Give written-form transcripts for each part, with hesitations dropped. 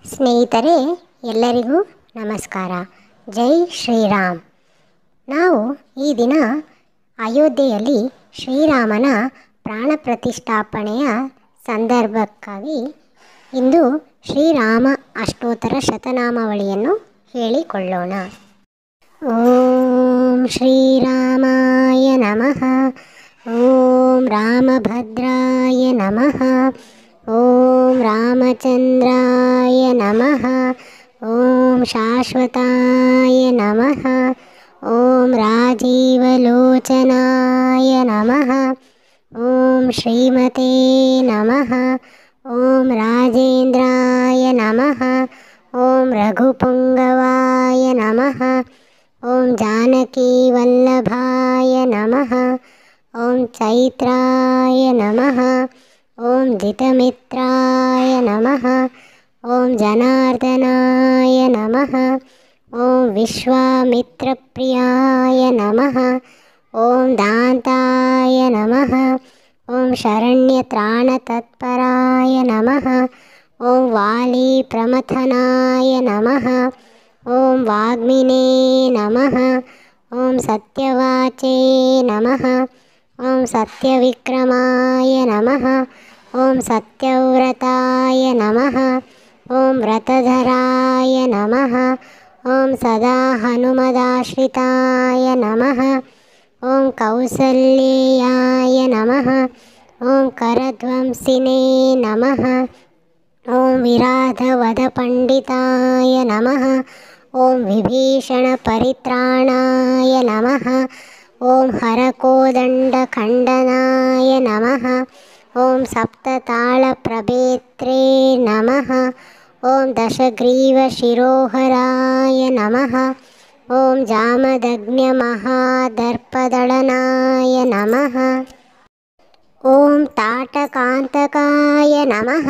ಸ್ನೇಹಿತರೆ, ಎಲ್ಲರಿಗೂ ನಮಸ್ಕಾರ. ಜೈ ಶ್ರೀರಾಮ್. ನಾವು ಈ ದಿನ ಅಯೋಧ್ಯೆಯಲ್ಲಿ ಶ್ರೀರಾಮನ ಪ್ರಾಣ ಪ್ರತಿಷ್ಠಾಪನೆಯ ಸಂದರ್ಭಕ್ಕಾಗಿ ಇಂದು ಶ್ರೀರಾಮ ಅಷ್ಟೋತ್ತರ ಶತನಾಮಾವಳಿಯನ್ನು ಹೇಳಿಕೊಳ್ಳೋಣ. ಓಂ ಶ್ರೀರಾಮಾಯ ನಮಃ. ಓಂ ರಾಮಭದ್ರಾಯ ನಮಃ. ಓಂ ರಾಮಚಂದ್ರಾಯ ನಮಃ. ಓಂ ಶಾಶ್ವತಾಯ ನಮಃ. ಓಂ ರಾಜೀವಲೋಚನಾಯ ನಮಃ. ಓಂ ಶ್ರೀಮತೆ ನಮಃ. ಓಂ ರಾಜೇಂದ್ರಾಯ ನಮಃ. ಓಂ ರಘುಪುಂಗವಾಯ ನಮಃ. ಓಂ ಜಾನಕೀವಲ್ಲಭಾಯ ನಮಃ. ಓಂ ಚೈತ್ರಾಯ ನಮಃ. ಓಂ ಜಿತಮಿತ್ರಾಯ ನಮಃ. ಓಂ ಜನಾರ್ದನಾಯ ನಮಃ. ಓಂ ವಿಶ್ವಾಮಿತ್ರಪ್ರಿಯಾಯ ನಮಃ. ಓಂ ದಾಂತಾಯ ನಮಃ. ಓಂ ಶರಣ್ಯತ್ರಾಣತತ್ಪರಾಯ ನಮಃ. ಓಂ ವಾಲೀಪ್ರಮಥನಾಯ ನಮಃ. ಓಂ ವಾಗ್ಮಿನೇ ನಮಃ. ಓಂ ಸತ್ಯವಾಚೇ ನಮಃ. ಓಂ ಸತ್ಯವಿಕ್ರಮಾಯ ನಮಃ. ಓಂ ಸತ್ಯವ್ರತಾಯ ನಮಃ. ಓಂ ವ್ರತಧರಾಯ ನಮಃ. ಓಂ ಸದಾ ಹನುಮದಾಶ್ರಿತಾಯ ನಮಃ. ಓಂ ಕೌಸಲ್ಯಾಯ ನಮಃ. ಓಂ ಕರಧ್ವಂಸಿನೇ ನಮಃ. ಓಂ ವಿರಾಧವಧಪಂಡಿತಾಯ ನಮಃ. ಓಂ ವಿಭೀಷಣ ಪರಿತ್ರಾಣಾಯ ನಮಃ. ಓಂ ಹರಕೋದಂಡಖಂಡನಾಯ ನಮಃ. ಓಂ ಸಪ್ತತಾಳಪ್ರಭೇತ್ರೇ ನಮಃ. ಓಂ ದಶಗ್ರೀವಶಿರೋಹರಾಯ ನಮಃ. ಓಂ ಜಾಮದಗ್ನ್ಯಮಹಾದರ್ಪದಳನಾಯ ನಮಃ. ಓಂ ತಾಟಕಾಂತಕಾಯ ನಮಃ.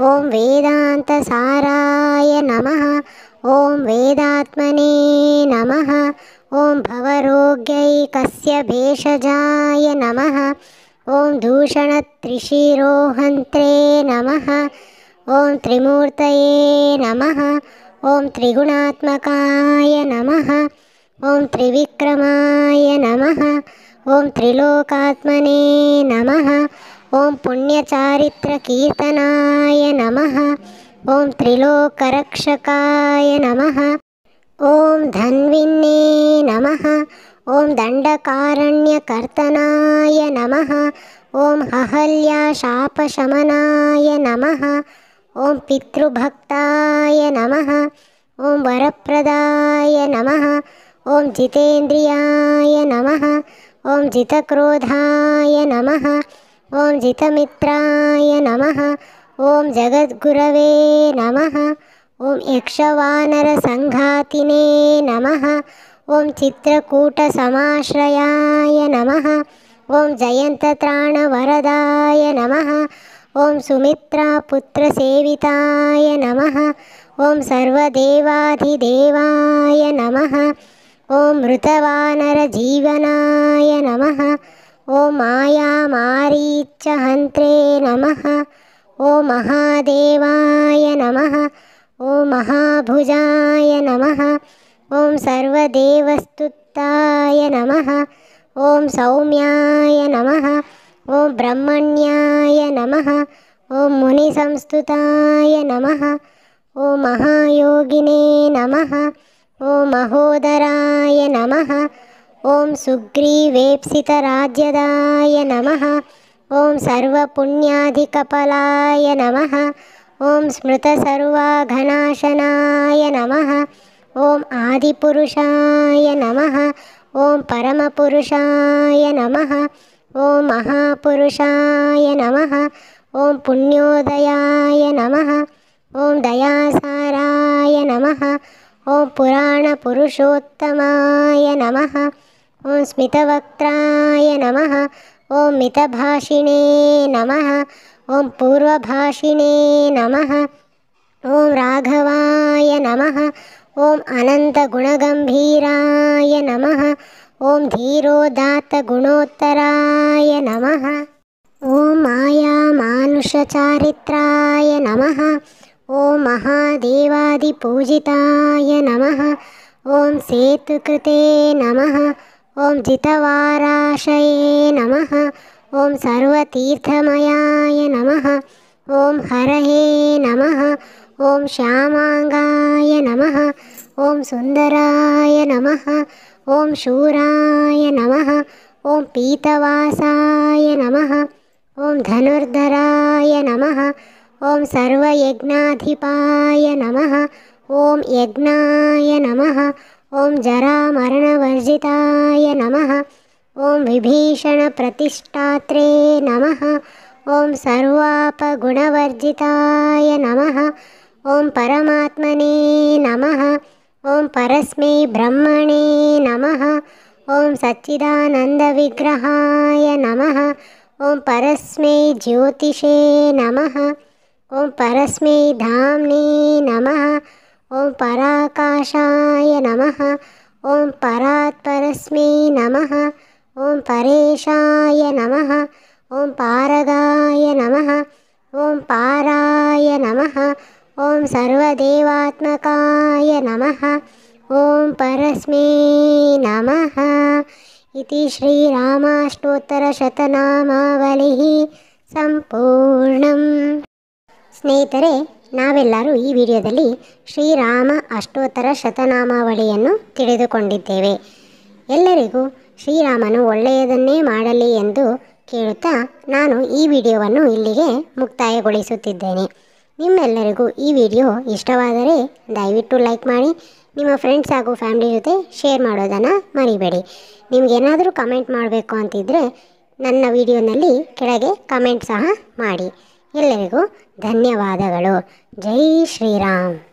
ಓಂ ವೇದಾಂತಸಾರಾಯ ನಮಃ. ಓಂ ವೇದಾತ್ಮನೇ ನಮಃ. ಓಂ ಭವರೋಗ್ಯೈಕಸ್ಯ ಭೇಷಜಾಯ ನಮಃ. ಓಂ ದೂಷಣತ್ರಿಶಿರೋಹಂತ್ರೇ ನಮಃ. ಓಂ ತ್ರಿಮೂರ್ತಯೇ ನಮಃ. ಓಂ ತ್ರಿಗುಣಾತ್ಮಕಾಯ ನಮಃ. ಓಂ ತ್ರಿವಿಕ್ರಮಾಯ ನಮಃ. ಓಂ ತ್ರಿಲೋಕಾತ್ಮನೇ ನಮಃ. ಓಂ ಪುಣ್ಯಚಾರಿತ್ರಕೀರ್ತನಾಯ ನಮಃ. ಓಂ ತ್ರಿಲೋಕರಕ್ಷಕಾಯ ನಮಃ. ಓಂ ಧನ್ವಿನ್ನೇ ನಮಃ. ಓಂ ದಂಡಕಾರಣ್ಯಕರ್ತನಾಯ ನಮಃ. ಓಂ ಅಹಲ್ಯಾಶಾಪಶಮನಾಯ ನಮಃ. ಓಂ ಪಿತೃಭಕ್ತಾಯ ನಮಃ. ಓಂ ವರಪ್ರದಾಯ ನಮಃ. ಓಂ ಜಿತೇಂದ್ರಿಯಾಯ ನಮಃ. ಓಂ ಜಿತಕ್ರೋಧಾಯ ನಮಃ. ಓಂ ಜಿತಮಿತ್ರಾಯ ನಮಃ. ಓಂ ಜಗದ್ಗುರವೇ ನಮಃ. ಓಂ ಯಕ್ಷವಾನರಸಂಘಾತಿನೇ ನಮಃ. ಓಂ ಚಿತ್ರಕೂಟಸಮಾಶ್ರಯಾಯ ನಮಃ. ಓಂ ಜಯಂತತ್ರಾಣವರದಾಯ ನಮಃ. ಓಂ ಸುಮಿತ್ರಾಪುತ್ರಸೇವಿತಾಯ ನಮಃ. ಓಂ ಸರ್ವದೇವಾಧಿದೇವಾಯ ನಮಃ. ಓಂ ಮೃತವಾನರಜೀವನಾಯ ನಮಃ. ಓಂ ಮಾಯಾಮಾರೀಚ್ಯಹಂತ್ರೇ ನಮಃ. ಓಂ ಮಹಾದೇವಾಯ ನಮಃ. ಓಂ ಮಹಾಭುಜಾಯ ನಮಃ. ಓಂ ಸರ್ವದೇವಸ್ತುತಾಯ ನಮಃ. ಓಂ ಸೌಮ್ಯಾಯ ನಮಃ. ಓಂ ಬ್ರಹ್ಮಣ್ಯಾಯ ನಮಃ. ಓಂ ಮುನಿಸಂಸ್ತುತಾಯ ನಮಃ. ಓಂ ಮಹಾಯೋಗಿನೇ ನಮಃ. ಓಂ ಮಹೋದರಾಯ ನಮಃ. ಓಂ ಸುಗ್ರೀವೇಪ್ಸಿತರಾಜ್ಯದಾಯ ನಮಃ. ಓಂ ಸರ್ವಪುಣ್ಯಾಧಿಕಫಲಾಯ ನಮಃ. ಓಂ ಸ್ಮೃತಸರ್ವಾಘನಾಶನಾಯ ನಮಃ. ಓಂ ಆದಿಪುರುಷಾಯ ನಮಃ. ಓಂ ಪರಮಪುರುಷಾಯ ನಮಃ. ಓಂ ಮಹಾಪುರುಷಾಯ ನಮಃ. ಓಂ ಪುಣ್ಯೋದಯಾಯ ನಮಃ. ಓಂ ದಯಾಸಾರಾಯ ನಮಃ. ಓಂ ಪುರಾಣಪುರುಷೋತ್ತಮಾಯ ನಮಃ. ಓಂ ಸ್ಮಿತವಕ್ತ್ರಾಯ ನಮಃ. ಓಂ ಮಿತಭಾಷಿಣೇ ನಮಃ. ಓಂ ಪೂರ್ವಭಾಷಿಣೇ ನಮಃ. ಓಂ ರಾಘವಾಯ ನಮಃ. ಓಂ ಅನಂತಗುಣಗಂಭೀರಾಯ ನಮಃ. ಓಂ ಧೀರೋದಾತ್ತಗುಣೋತ್ತರಾಯ ನಮಃ. ಓಂ ಮಾಯಾಮಾನುಷಚಾರಿತ್ರಾಯ ನಮಃ. ॐ महादेवादिपूजिताय नमः। ॐ सेतुकृते नमः। ॐ जितवाराशये नमः। ॐ सर्वतीर्थमयाय नमः। ॐ हरये नमः। ॐ श्यामाङ्गाय नमः। ॐ सुन्दराय नमः। ॐ शूराय नमः। ॐ पीतवासाय नमः। ॐ धनुर्धराय नमः। ॐ सर्वयज्ञाधिपाय नमः। ॐ यज्ञाय नमः। ॐ जरामरणवर्जिताय नमः। ॐ विभीषणप्रतिष्ठात्रे नमः। ॐ सर्वापगुणवर्जिताय नमः। ॐ परमात्मने नमः। ॐ परस्मै ब्रह्मणे नमः। ॐ सच्चिदानन्दविग्रहाय नमः। ॐ परस्मै ज्योतिषे नमः। ॐ परस्मै धाम्ने नमः। ॐ पराकाशाय नमः। ॐ परात्परस्मै नमः। ॐ परेशाय नमः। ॐ पारगाय नमः। ॐ पाराय नमः। ॐ सर्वदेवात्मकाय नमः। ॐ परस्मै नमः। इति ಶ್ರೀರಾಮಾಷ್ಟೋತ್ತರಶತನಾಮಾವಳಿः ಸಂಪೂರ್ಣಂ. ಸ್ನೇಹಿತರೆ, ನಾವೆಲ್ಲರೂ ಈ ವಿಡಿಯೋದಲ್ಲಿ ಶ್ರೀರಾಮ ಅಷ್ಟೋತ್ತರ ಶತನಾಮಾವಳಿಯನ್ನು ತಿಳಿದುಕೊಂಡಿದ್ದೇವೆ. ಎಲ್ಲರಿಗೂ ಶ್ರೀರಾಮನು ಒಳ್ಳೆಯದನ್ನೇ ಮಾಡಲಿ ಎಂದು ಕೇಳುತ್ತಾ ನಾನು ಈ ವಿಡಿಯೋವನ್ನು ಇಲ್ಲಿಗೆ ಮುಕ್ತಾಯಗೊಳಿಸುತ್ತಿದ್ದೇನೆ. ನಿಮ್ಮೆಲ್ಲರಿಗೂ ಈ ವಿಡಿಯೋ ಇಷ್ಟವಾದರೆ ದಯವಿಟ್ಟು ಲೈಕ್ ಮಾಡಿ, ನಿಮ್ಮ ಫ್ರೆಂಡ್ಸ್ ಹಾಗೂ ಫ್ಯಾಮಿಲಿ ಜೊತೆ ಶೇರ್ ಮಾಡೋದನ್ನು ಮರಿಬೇಡಿ. ನಿಮಗೇನಾದರೂ ಕಮೆಂಟ್ ಮಾಡಬೇಕು ಅಂತಿದ್ದರೆ ನನ್ನ ವಿಡಿಯೋನಲ್ಲಿ ಕೆಳಗೆ ಕಮೆಂಟ್ ಸಹ ಮಾಡಿ. ಎಲ್ಲರಿಗೂ ಧನ್ಯವಾದಗಳು. ಜೈ ಶ್ರೀರಾಮ್.